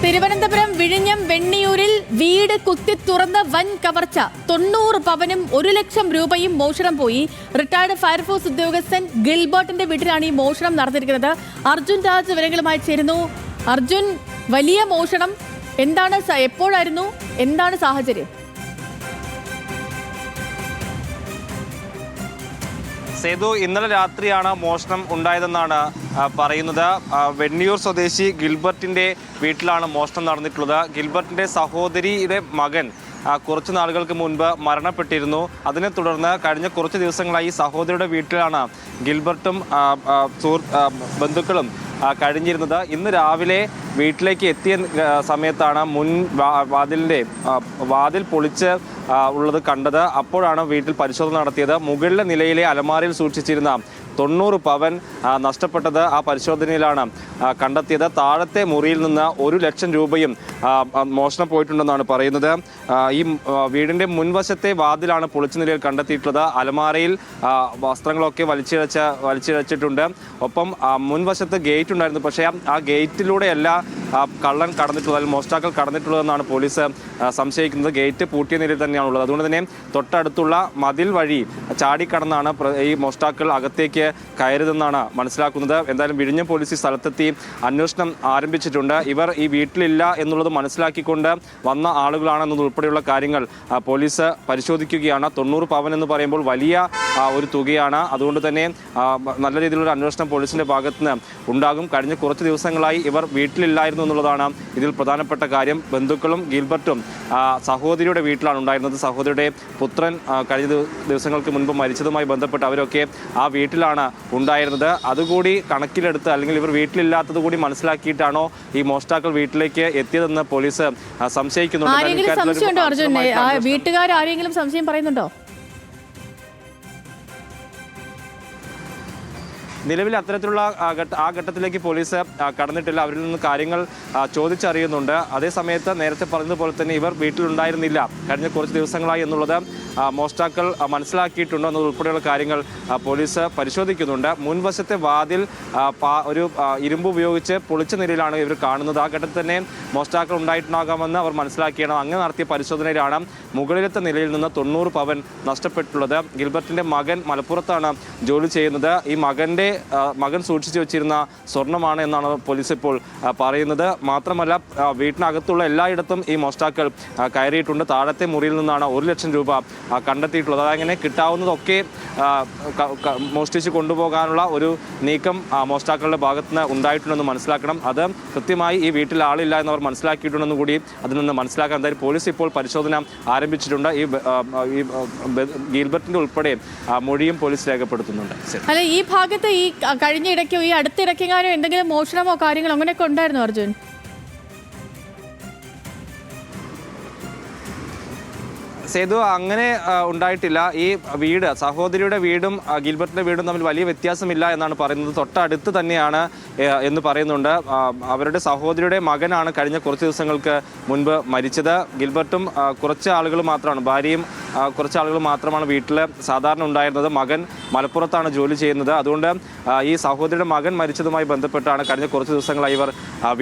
തിരുവനന്തപുരം വിഴിഞ്ഞം വെണ്ണിയൂരിൽ വീട് കുത്തി തുറന്ന വൻ കവർച്ച. 90 പവനും 1 ലക്ഷം രൂപയും മോഷണം പോയി. റിട്ടയർഡ് ഫയർഫോഴ്സ് ഉദ്യോഗസ്ഥൻ ഗിൽബർട്ടിന്റെ വീട്ടിലാണ് ഈ മോഷണം നടന്നിരിക്കുന്നത്. അർജുൻ രാജ് വിവരങ്ങളുമായി ചേരുന്നു. അർജുൻ, വലിയ മോഷണം എന്താണ്, എപ്പോഴായിരുന്നു, എന്താണ് സാഹചര്യം? സേതു, ഇന്നലെ രാത്രിയാണ് മോഷണം ഉണ്ടായതെന്നാണ് പറയുന്നത്. വെണ്ണിയൂർ സ്വദേശി ഗിൽബർട്ടിൻ്റെ വീട്ടിലാണ് മോഷണം നടന്നിട്ടുള്ളത്. ഗിൽബർട്ടിൻ്റെ സഹോദരിയുടെ മകൻ കുറച്ച് നാളുകൾക്ക് മുൻപ് മരണപ്പെട്ടിരുന്നു. അതിനെ തുടർന്ന് കഴിഞ്ഞ കുറച്ച് ദിവസങ്ങളായി സഹോദരിയുടെ വീട്ടിലാണ് ഗിൽബർട്ടും ബന്ധുക്കളും കഴിഞ്ഞിരുന്നത്. ഇന്ന് രാവിലെ വീട്ടിലേക്ക് എത്തിയ സമയത്താണ് വാതിൽ പൊളിച്ച് ഉള്ളത് കണ്ടത്. അപ്പോഴാണ് വീട്ടിൽ പരിശോധന നടത്തിയത്. മുകളിലെ നിലയിലെ അലമാരയിൽ സൂക്ഷിച്ചിരുന്ന 90 പവൻ നഷ്ടപ്പെട്ടത് ആ പരിശോധനയിലാണ് കണ്ടെത്തിയത്. താഴത്തെ മുറിയിൽ നിന്ന് 1 ലക്ഷം രൂപയും മോഷണം പോയിട്ടുണ്ടെന്നാണ് പറയുന്നത്. ഈ വീടിൻ്റെ മുൻവശത്തെ വാതിലാണ് പൊളിച്ച നിലയിൽ കണ്ടെത്തിയിട്ടുള്ളത്. അലമാരയിൽ വസ്ത്രങ്ങളൊക്കെ വലിച്ചിഴച്ചിട്ടുണ്ട്. ഒപ്പം മുൻവശത്ത് ഗേറ്റ് ഉണ്ടായിരുന്നു. പക്ഷേ ആ ഗേറ്റിലൂടെയല്ല കള്ളൻ കടന്നിട്ടുള്ളത്, അല്ലെങ്കിൽ മോഷ്ടാക്കൾ കടന്നിട്ടുള്ളതെന്നാണ് പോലീസ് സംശയിക്കുന്നത്. ഗേറ്റ് പൂട്ടിയ നിലയിൽ തന്നെയാണുള്ളത്. അതുകൊണ്ട് തന്നെ തൊട്ടടുത്തുള്ള മതിൽ വഴി ചാടിക്കടന്നാണ് ഈ മോഷ്ടാക്കൾ അകത്തേക്ക് കയറിയതെന്നാണ് മനസ്സിലാക്കുന്നത്. എന്തായാലും വിഴിഞ്ഞം പോലീസ് സ്ഥലത്തെത്തി അന്വേഷണം ആരംഭിച്ചിട്ടുണ്ട്. ഇവർ ഈ വീട്ടിലില്ല എന്നുള്ളത് മനസ്സിലാക്കിക്കൊണ്ട് വന്ന ആളുകളാണെന്നതുൾപ്പെടെയുള്ള കാര്യങ്ങൾ പോലീസ് പരിശോധിക്കുകയാണ്. 90 പവൻ എന്ന് പറയുമ്പോൾ വലിയ ഒരു തുകയാണ്. അതുകൊണ്ട് തന്നെ നല്ല രീതിയിലുള്ള അന്വേഷണം പോലീസിന്റെ ഭാഗത്ത് നിന്ന് ഉണ്ടാകും. കഴിഞ്ഞ കുറച്ച് ദിവസങ്ങളായി ഇവർ വീട്ടിലില്ലായിരുന്നു എന്നുള്ളതാണ് ഇതിൽ പ്രധാനപ്പെട്ട കാര്യം. ബന്ധുക്കളും ഗിൽബർട്ടും സഹോദരിയുടെ വീട്ടിലാണ് ഉണ്ടായിരുന്നത്. സഹോദരിയുടെ പുത്രൻ കഴിഞ്ഞ ദിവസങ്ങൾക്ക് മുൻപ് മരിച്ചതുമായി ബന്ധപ്പെട്ട് അവരൊക്കെ ആ വീട്ടിലാണ് ഉണ്ടായിരുന്നത്. അതുകൂടി കണക്കിലെടുത്ത്, അല്ലെങ്കിൽ ഇവർ വീട്ടിലില്ലാത്തത് കൂടി മനസ്സിലാക്കിയിട്ടാണോ ഈ മോഷ്ടാക്കൾ വീട്ടിലേക്ക് എത്തിയതെന്ന് പോലീസ് സംശയിക്കുന്നുണ്ട്. വീട്ടുകാർ ആരെങ്കിലും സംശയം പറയുന്നുണ്ടോ? നിലവിൽ അത്തരത്തിലുള്ള ആ ഘട്ടത്തിലേക്ക് പോലീസ് കടന്നിട്ടില്ല. അവരിൽ നിന്ന് കാര്യങ്ങൾ ചോദിച്ചറിയുന്നുണ്ട്. അതേസമയത്ത് നേരത്തെ പറഞ്ഞതുപോലെ തന്നെ ഇവർ വീട്ടിലുണ്ടായിരുന്നില്ല കഴിഞ്ഞ കുറച്ച് ദിവസങ്ങളായി എന്നുള്ളത് മോഷ്ടാക്കൾ മനസ്സിലാക്കിയിട്ടുണ്ടോ എന്നതുൾപ്പെടെയുള്ള കാര്യങ്ങൾ പോലീസ് പരിശോധിക്കുന്നുണ്ട്. മുൻവശത്തെ വാതിൽ ഒരു ഇരുമ്പ് ഉപയോഗിച്ച് പൊളിച്ച നിലയിലാണ് ഇവർ കാണുന്നത്. ആ ഘട്ടത്തിൽ തന്നെ മോഷ്ടാക്കൾ ഉണ്ടായിട്ടുണ്ടാകാമെന്ന് അവർ മനസ്സിലാക്കിയാണ്. അങ്ങനെ നടത്തിയ പരിശോധനയിലാണ് മുകളിലത്തെ നിലയിൽ നിന്ന് 90 പവൻ നഷ്ടപ്പെട്ടുള്ളത്. ഗിൽബർട്ടിന്റെ മകൻ മലപ്പുറത്താണ് ജോലി ചെയ്യുന്നത്. ഈ മകൻ സൂക്ഷിച്ചു വെച്ചിരുന്ന സ്വർണ്ണമാണ് എന്നാണ് പോലീസ് ഇപ്പോൾ പറയുന്നത്. മാത്രമല്ല, വീട്ടിനകത്തുള്ള എല്ലായിടത്തും ഈ മോഷ്ടാക്കൾ കയറിയിട്ടുണ്ട്. താഴത്തെ മുറിയിൽ നിന്നാണ് 1 ലക്ഷം രൂപ കണ്ടെത്തിയിട്ടുള്ളത്. അതങ്ങനെ കിട്ടാവുന്നതൊക്കെ മോഷ്ടിച്ച് കൊണ്ടുപോകാനുള്ള ഒരു നീക്കം മോഷ്ടാക്കളുടെ ഭാഗത്ത് നിന്ന് ഉണ്ടായിട്ടുണ്ടെന്ന് മനസ്സിലാക്കണം. അത് കൃത്യമായി ഈ വീട്ടിൽ ആളില്ല എന്നവർ മനസ്സിലാക്കിയിട്ടുണ്ടെന്ന് കൂടി അതിൽ നിന്ന് മനസ്സിലാക്കാൻ. എന്തായാലും പോലീസ് ഇപ്പോൾ പരിശോധന ആരംഭിച്ചിട്ടുണ്ട്. ഈ ഗിൽബർട്ടിന്റെ ഉൾപ്പെടെ മൊഴിയും പോലീസ് രേഖപ്പെടുത്തുന്നുണ്ട്. അല്ല, ഈ ഭാഗത്ത് ഈ കഴിഞ്ഞ ഇടയ്ക്കോ ഈ അടുത്തിടയ്ക്കെങ്ങാനോ എന്തെങ്കിലും മോഷണമോ കാര്യങ്ങളോ അങ്ങനെയൊക്കെ ഉണ്ടായിരുന്നോ അർജുൻ? സേതു, അങ്ങനെ ഉണ്ടായിട്ടില്ല. ഈ വീട്, സഹോദരിയുടെ വീടും ഗിൽബർട്ടിന്റെ വീടും തമ്മിൽ വലിയ വ്യത്യാസമില്ല എന്നാണ് പറയുന്നത്. തൊട്ടടുത്ത് തന്നെയാണ് എന്ന് പറയുന്നുണ്ട്. അവരുടെ സഹോദരിയുടെ മകനാണ് കഴിഞ്ഞ കുറച്ച് ദിവസങ്ങൾക്ക് മുൻപ് മരിച്ചത്. ഗിൽബർട്ടും കുറച്ച് ആളുകൾ മാത്രമാണ്, ഭാര്യയും കുറച്ച് ആളുകൾ മാത്രമാണ് വീട്ടിൽ സാധാരണ ഉണ്ടായിരുന്നത്. മകൻ മലപ്പുറത്താണ് ജോലി ചെയ്യുന്നത്. അതുകൊണ്ട് ഈ സഹോദരിയുടെ മകൻ മരിച്ചതുമായി ബന്ധപ്പെട്ടാണ് കഴിഞ്ഞ കുറച്ച് ദിവസങ്ങളായി ഇവർ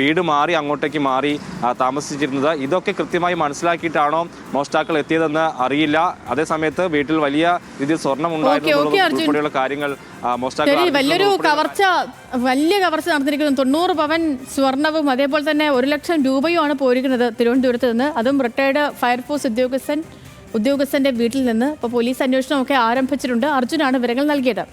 വീട് മാറി അങ്ങോട്ടേക്ക് മാറി താമസിച്ചിരുന്നത്. ഇതൊക്കെ കൃത്യമായി മനസ്സിലാക്കിയിട്ടാണോ മോഷ്ടാക്കൾ എത്തിയതെന്ന് അറിയില്ല. അതേസമയത്ത് വീട്ടിൽ വലിയ രീതിയിൽ സ്വർണം ഉണ്ടായിരുന്ന കാര്യങ്ങൾ വലിയ കവർച്ച നടന്നിരിക്കുന്നു. 90 പവൻ സ്വർണവും അതേപോലെ തന്നെ 1 ലക്ഷം രൂപയുമാണ് പോയിരിക്കുന്നത് തിരുവനന്തപുരത്ത് നിന്ന്. അതും റിട്ടയർഡ് ഫയർഫോഴ്സ് ഉദ്യോഗസ്ഥന്റെ വീട്ടിൽ നിന്ന്. ഇപ്പോൾ പോലീസ് അന്വേഷണമൊക്കെ ആരംഭിച്ചിട്ടുണ്ട്. അർജുനാണ് വിവരങ്ങൾ നൽകിയത്.